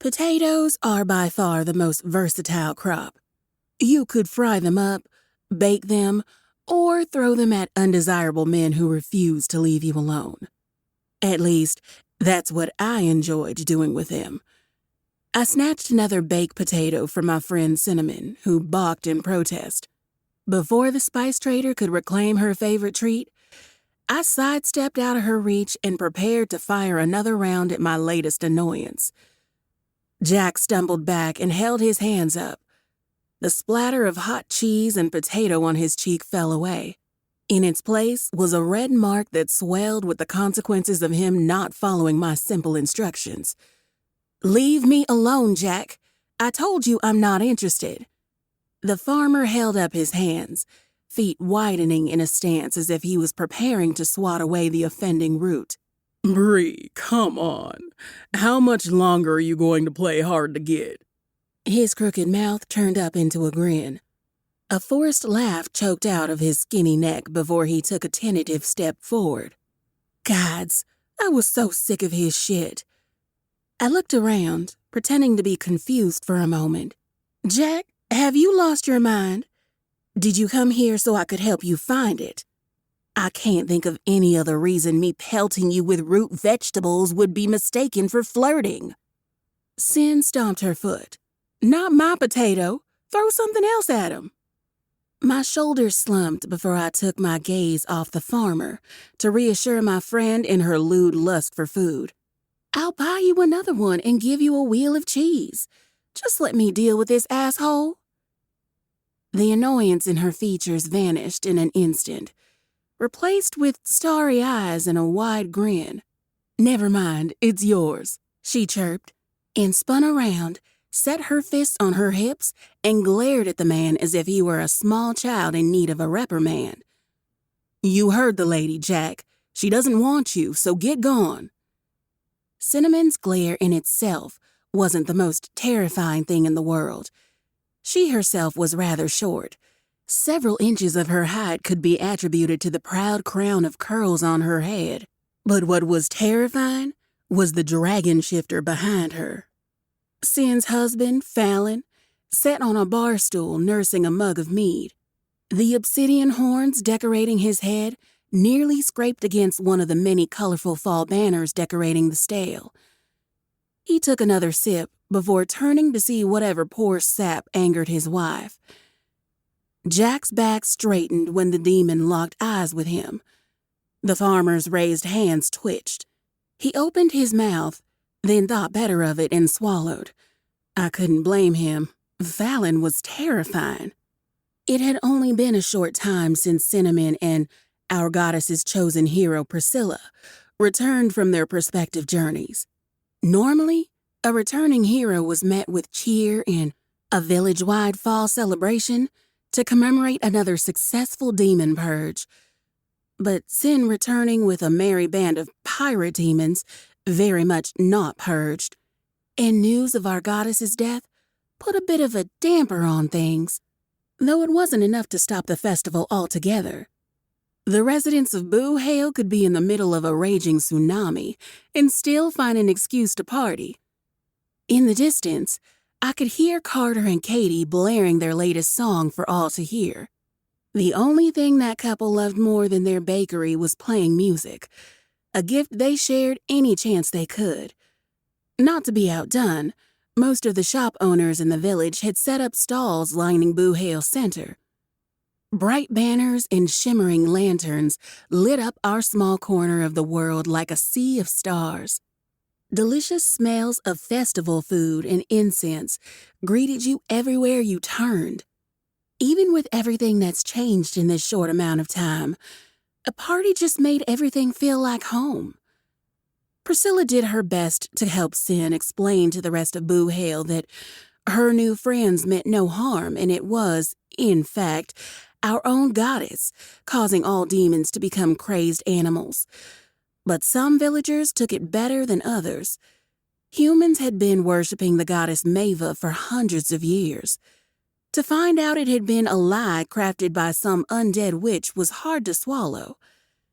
Potatoes are by far the most versatile crop. You could fry them up, bake them, or throw them at undesirable men who refuse to leave you alone. At least, that's what I enjoyed doing with them. I snatched another baked potato from my friend Cinnamon, who balked in protest. Before the spice trader could reclaim her favorite treat, I sidestepped out of her reach and prepared to fire another round at my latest annoyance. Jack stumbled back and held his hands up. The splatter of hot cheese and potato on his cheek fell away. In its place was a red mark that swelled with the consequences of him not following my simple instructions. "Leave me alone, Jack. I told you I'm not interested." The farmer held up his hands, feet widening in a stance as if he was preparing to swat away the offending root. "Brie, come on. How much longer are you going to play hard to get?" His crooked mouth turned up into a grin. A forced laugh choked out of his skinny neck before he took a tentative step forward. Gods, I was so sick of his shit. I looked around, pretending to be confused for a moment. "Jack, have you lost your mind? Did you come here so I could help you find it? I can't think of any other reason me pelting you with root vegetables would be mistaken for flirting." Sin stomped her foot. "Not my potato. Throw something else at him." My shoulders slumped before I took my gaze off the farmer to reassure my friend in her lewd lust for food. "I'll buy you another one and give you a wheel of cheese. Just let me deal with this asshole." The annoyance in her features vanished in an instant, replaced with starry eyes and a wide grin. "Never mind, it's yours," she chirped, and spun around, set her fists on her hips, and glared at the man as if he were a small child in need of a reprimand. "You heard the lady, Jack. She doesn't want you, so get gone." Cinnamon's glare in itself wasn't the most terrifying thing in the world. She herself was rather short. Several inches of her height could be attributed to the proud crown of curls on her head. But what was terrifying was the dragon shifter behind her. Sin's husband, Fallon, sat on a bar stool nursing a mug of mead. The obsidian horns decorating his head nearly scraped against one of the many colorful fall banners decorating the stale. He took another sip before turning to see whatever poor sap angered his wife. Jack's back straightened when the demon locked eyes with him. The farmer's raised hands twitched. He opened his mouth, then thought better of it and swallowed. I couldn't blame him. Fallon was terrifying. It had only been a short time since Cinnamon and our goddess's chosen hero, Priscilla, returned from their respective journeys. Normally, a returning hero was met with cheer and a village-wide fall celebration to commemorate another successful demon purge. But Sin returning with a merry band of pirate demons, very much not purged, and news of our goddess's death put a bit of a damper on things, though it wasn't enough to stop the festival altogether. The residents of Boo Hale could be in the middle of a raging tsunami and still find an excuse to party. In the distance, I could hear Carter and Katie blaring their latest song for all to hear. The only thing that couple loved more than their bakery was playing music, a gift they shared any chance they could. Not to be outdone, most of the shop owners in the village had set up stalls lining Boo Hale Center. Bright banners and shimmering lanterns lit up our small corner of the world like a sea of stars. Delicious smells of festival food and incense greeted you everywhere you turned. Even with everything that's changed in this short amount of time, a party just made everything feel like home. Priscilla did her best to help Sin explain to the rest of Boo Hale that her new friends meant no harm and it was, in fact, our own goddess, causing all demons to become crazed animals. But some villagers took it better than others. Humans had been worshipping the goddess Mava for hundreds of years. To find out it had been a lie crafted by some undead witch was hard to swallow.